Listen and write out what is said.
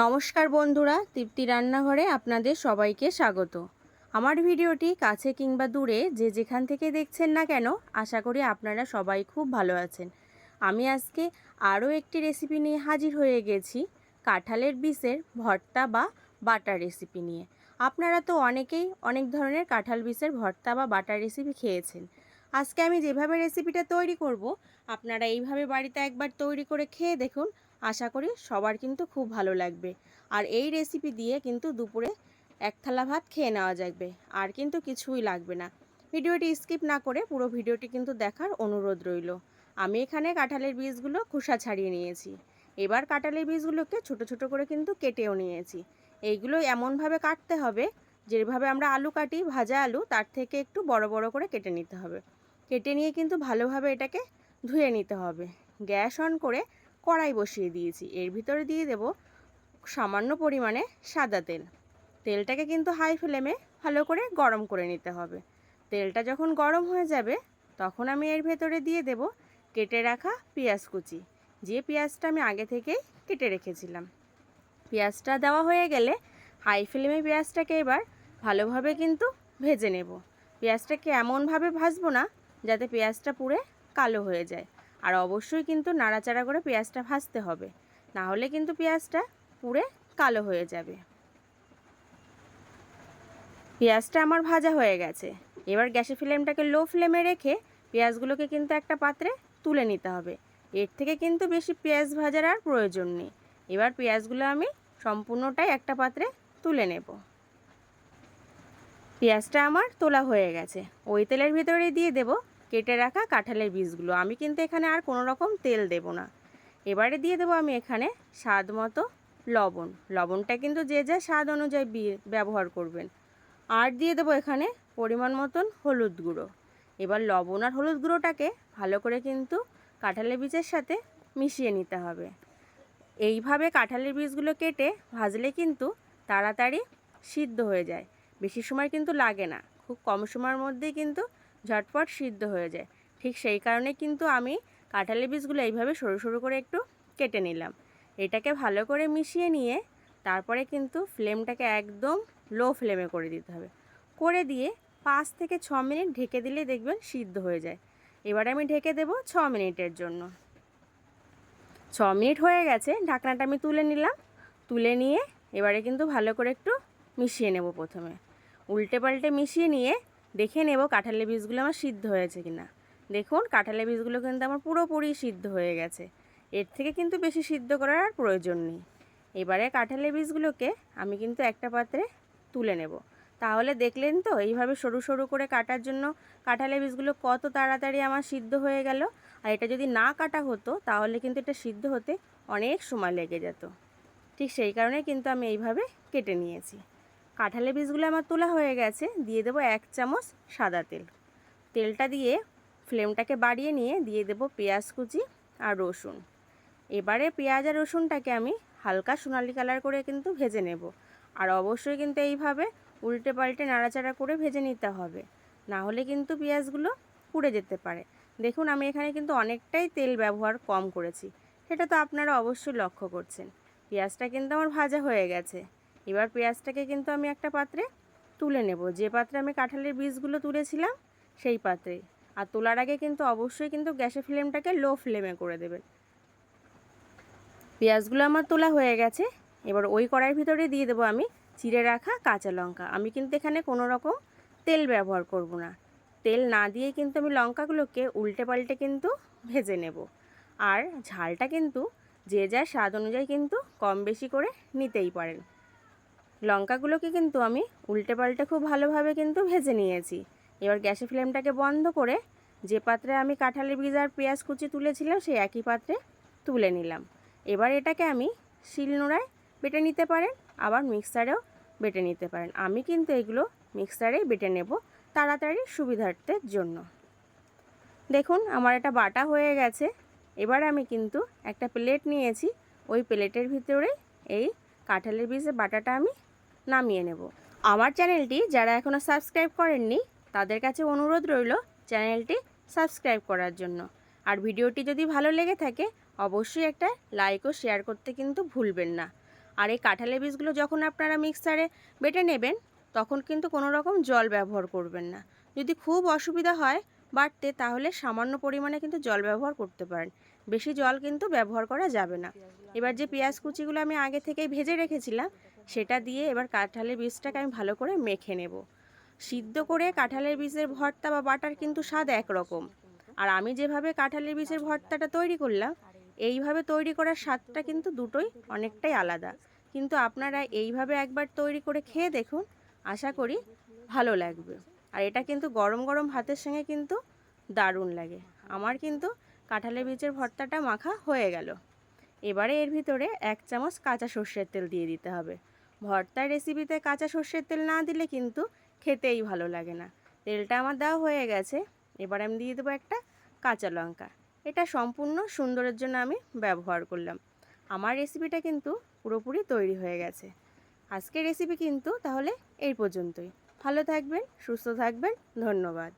নমস্কার বন্ধুরা, তৃপ্তি রান্নাঘরে আপনাদের সবাইকে স্বাগত। আমার ভিডিওটি কাছে কিংবা দূরে যে যেখান থেকে দেখছেন না কেন, আশা করি আপনারা সবাই খুব ভালো আছেন। আমি আজকে আরও একটি রেসিপি নিয়ে হাজির হয়ে গেছি, কাঁঠালের বীজের ভর্তা বা বাটার রেসিপি নিয়ে। আপনারা তো অনেকেই অনেক ধরনের কাঁঠাল বীজের ভর্তা বা বাটার রেসিপি খেয়েছেন। আজকে আমি যেভাবে রেসিপিটা তৈরি করব, আপনারা এইভাবে বাড়িতে একবার তৈরি করে খেয়ে দেখুন। আশা করি সবার কিন্তু খুব ভালো লাগবে। আর এই রেসিপি দিয়ে কিন্তু দুপুরে এক থালা ভাত খেয়ে নেওয়া যাবে, আর কিন্তু কিছুই লাগবে না। ভিডিওটি স্কিপ না করে পুরো ভিডিওটি কিন্তু দেখার অনুরোধ রইল। আমি এখানে কাঁঠালের বীজগুলো খোসা ছাড়িয়ে নিয়েছি। এবার কাঁঠালের বীজগুলোকে ছোট ছোট করে কিন্তু কেটেও নিয়েছি। এইগুলো এমনভাবে কাটতে হবে যেভাবে আমরা আলু কাটি, ভাজা আলু, তার থেকে একটু বড় বড় করে কেটে নিতে হবে। কেটে নিয়ে কিন্তু ভালোভাবে এটাকে ধুয়ে নিতে হবে। গ্যাস অন করে কড়াই বসিয়ে দিয়েছি। এর ভিতরে দিয়ে দেব সামান্য পরিমাণে সাদা তেল। তেলটাকে কিন্তু হাই ফ্লেমে ভালো করে গরম করে নিতে হবে। তেলটা যখন গরম হয়ে যাবে তখন আমি এর ভেতরে দিয়ে দেব কেটে রাখা পেঁয়াজ কুচি, যে পেঁয়াজটা আমি আগে থেকেই কেটে রেখেছিলাম। পেঁয়াজটা দেওয়া হয়ে গেলে হাই ফ্লেমে পেঁয়াজটাকে এবার ভালোভাবে কিন্তু ভেজে নেব। পেঁয়াজটাকে এমনভাবে ভাজবো না যাতে পেঁয়াজটা পুড়ে কালো হয়ে যায়। আর অবশ্যই কিন্তু নাড়াচাড়া করে পেঁয়াজটা ভাজতে হবে, না হলে কিন্তু পেঁয়াজটা পুড়ে কালো হয়ে যাবে। পেঁয়াজটা আমার ভাজা হয়ে গেছে। এবার গ্যাসের ফ্লেমটাকে লো ফ্লেমে রেখে পেঁয়াজগুলোকে কিন্তু একটা পাত্রে তুলে নিতে হবে। এর থেকে কিন্তু বেশি পেঁয়াজ ভাজার আর প্রয়োজন নেই। এবার পেঁয়াজগুলো আমি সম্পূর্ণটাই একটা পাত্রে তুলে নেব। পেঁয়াজটা আমার তোলা হয়ে গেছে। ওই তেলের ভিতরে দিয়ে দেব কেটে রাখা কাঁঠালের বীজগুলো। আমি কিন্তু এখানে আর কোনো রকম তেল দেব না। এবারে দিয়ে দেবো আমি এখানে স্বাদ মতো লবণ। লবণটা কিন্তু যে যা স্বাদ অনুযায়ী ব্যবহার করবেন। আর দিয়ে দেবো এখানে পরিমাণ মতন হলুদ গুঁড়ো। এবার লবণ আর হলুদ গুঁড়োটাকে ভালো করে কিন্তু কাঁঠালের বীজের সাথে মিশিয়ে নিতে হবে। এইভাবে কাঁঠালের বীজগুলো কেটে ভাজলে কিন্তু তাড়াতাড়ি সিদ্ধ হয়ে যায়, বেশি সময় কিন্তু লাগে না। খুব কম সময়ের মধ্যেই কিন্তু ঝটপট সিদ্ধ হয়ে যায়। ঠিক সেই কারণে কিন্তু আমি কাঁঠালের বীজগুলো এইভাবে সরু সরু করে একটু কেটে নিলাম। এটাকে ভালো করে মিশিয়ে নিয়ে তারপরে কিন্তু ফ্লেমটাকে একদম লো ফ্লেমে করে দিতে হবে। করে দিয়ে 5 থেকে 6 মিনিট ঢেকে দিলে দেখবেন সিদ্ধ হয়ে যায়। এবার আমি ঢেকে দেব 6 মিনিটের জন্য। 6 মিনিট হয়ে গেছে, ঢাকনাটা আমি তুলে নিলাম। তুলে নিয়ে এবারে কিন্তু ভালো করে একটু মিশিয়ে নেব। প্রথমে উল্টে পাল্টে মিশিয়ে নিয়ে দেখে নেব কাঁঠালের বীজগুলো আমার সিদ্ধ হয়েছে কিনা। দেখুন কাঁঠালের বীজগুলো কিন্তু আমার পুরোপুরি সিদ্ধ হয়ে গেছে। এর থেকে কিন্তু বেশি সিদ্ধ করার আর প্রয়োজন নেই। এবারে কাঁঠালের বীজগুলোকে আমি কিন্তু একটা পাত্রে তুলে নেব। তাহলে দেখলেন তো এইভাবে সরু সরু করে কাটার জন্য কাঁঠালের বীজগুলো কত তাড়াতাড়ি আমার সিদ্ধ হয়ে গেল। আর এটা যদি না কাটা হতো তাহলে কিন্তু এটা সিদ্ধ হতে অনেক সময় লেগে যেত। ঠিক সেই কারণে কিন্তু আমি এইভাবে কেটে নিয়েছি। কাঁঠালের বীজগুলো আমার তোলা হয়ে গেছে। দিয়ে দেবো 1 চামচ সাদা তেল। তেলটা দিয়ে ফ্লেমটাকে বাড়িয়ে নিয়ে দিয়ে দেব পেঁয়াজ কুচি আর রসুন। এবারে পেঁয়াজ আর রসুনটাকে আমি হালকা সোনালি কালার করে কিন্তু ভেজে নেব। আর অবশ্যই কিন্তু এইভাবে উল্টে পাল্টে নাড়াচাড়া করে ভেজে নিতে হবে, না হলে কিন্তু পেঁয়াজগুলো পুড়ে যেতে পারে। দেখুন আমি এখানে কিন্তু অনেকটাই তেল ব্যবহার কম করেছি, সেটা তো আপনারা অবশ্যই লক্ষ্য করছেন। পেঁয়াজটা কিন্তু আমার ভাজা হয়ে গেছে। এবার পেঁয়াজটাকে কিন্তু আমি একটা পাত্রে তুলে নেব, যে পাত্রে আমি কাঁঠালের বীজগুলো তুলেছিলাম সেই পাত্রে। আর তোলার আগে কিন্তু অবশ্যই কিন্তু গ্যাসের ফ্লেমটাকে লো ফ্লেমে করে দেবেন। পেঁয়াজগুলো আমার তোলা হয়ে গেছে। এবার ওই কড়াইয়ের ভিতরে দিয়ে দেবো আমি চিড়ে রাখা কাঁচা লঙ্কা। আমি কিন্তু এখানে কোনো রকম তেল ব্যবহার করব না। তেল না দিয়ে কিন্তু আমি লঙ্কাগুলোকে উল্টে পাল্টে কিন্তু ভেজে নেব। আর ঝালটা কিন্তু যে যার স্বাদ অনুযায়ী কিন্তু কম বেশি করে নিতেই পারেন। লঙ্কাগুলোকে কিন্তু আমি উল্টে পাল্টে খুব ভালোভাবে কিন্তু ভেজে নিয়েছি। এবার গ্যাসের ফ্লেমটাকে বন্ধ করে যে পাত্রে আমি কাঁঠালের বীজ আর পেঁয়াজ কুচি তুলেছিলাম সেই একই পাত্রে তুলে নিলাম। এবার এটাকে আমি শিলনোড়ায় বেটে নিতে পারেন, আবার মিক্সারেও বেটে নিতে পারেন। আমি কিন্তু এগুলো মিক্সারেই বেটে নেব তাড়াতাড়ি সুবিধার্থের জন্য। দেখুন আমার এটা বাটা হয়ে গেছে। এবার আমি কিন্তু একটা প্লেট নিয়েছি, ওই প্লেটের ভিতরে এই কাঁঠালের বীজের বাটাটা আমি নামিয়ে নেব। আমার চ্যানেলটি যারা এখনও সাবস্ক্রাইব করেননি তাদের কাছে অনুরোধ রইল চ্যানেলটি সাবস্ক্রাইব করার জন্য। আর ভিডিওটি যদি ভালো লেগে থাকে অবশ্যই একটা লাইক ও শেয়ার করতে কিন্তু ভুলবেন না। আর এই কাঁঠালের বীজগুলো যখন আপনারা মিক্সারে বেটে নেবেন তখন কিন্তু কোনো রকম জল ব্যবহার করবেন না। যদি খুব অসুবিধা হয় বাটতে তাহলে সামান্য পরিমাণে কিন্তু জল ব্যবহার করতে পারেন, বেশি জল কিন্তু ব্যবহার করা যাবে না। এবার যে পেঁয়াজ কুচিগুলো আমি আগে থেকেই ভেজে রেখেছিলাম সেটা দিয়ে এবার কাঁঠালের বীজটাকে আমি ভালো করে মেখে নেব। সিদ্ধ করে কাঁঠালের বীজের ভর্তা বা বাটার কিন্তু স্বাদ একরকম, আর আমি যেভাবে কাঁঠালের বীজের ভর্তাটা তৈরি করলাম এইভাবে তৈরি করার স্বাদটা কিন্তু দুটোই অনেকটাই আলাদা। কিন্তু আপনারা এইভাবে একবার তৈরি করে খেয়ে দেখুন, আশা করি ভালো লাগবে। আর এটা কিন্তু গরম গরম ভাতের সঙ্গে কিন্তু দারুণ লাগে। আমার কিন্তু কাঁঠালের বীজের ভর্তাটা মাখা হয়ে গেল। এবারে এর ভিতরে 1 চামচ কাঁচা সর্ষের তেল দিয়ে দিতে হবে। ভর্তার রেসিপিতে কাঁচা সর্ষের তেল না দিলে কিন্তু খেতেই ভালো লাগে না। তেলটা আমার দেওয়া হয়ে গেছে। এবার আমি দিয়ে দেবো একটা কাঁচা লঙ্কা। এটা সম্পূর্ণ সুন্দরের জন্য আমি ব্যবহার করলাম। আমার রেসিপিটা কিন্তু পুরোপুরি তৈরি হয়ে গেছে। আজকের রেসিপি কিন্তু তাহলে এই পর্যন্তই। ভালো থাকবেন, সুস্থ থাকবেন, ধন্যবাদ।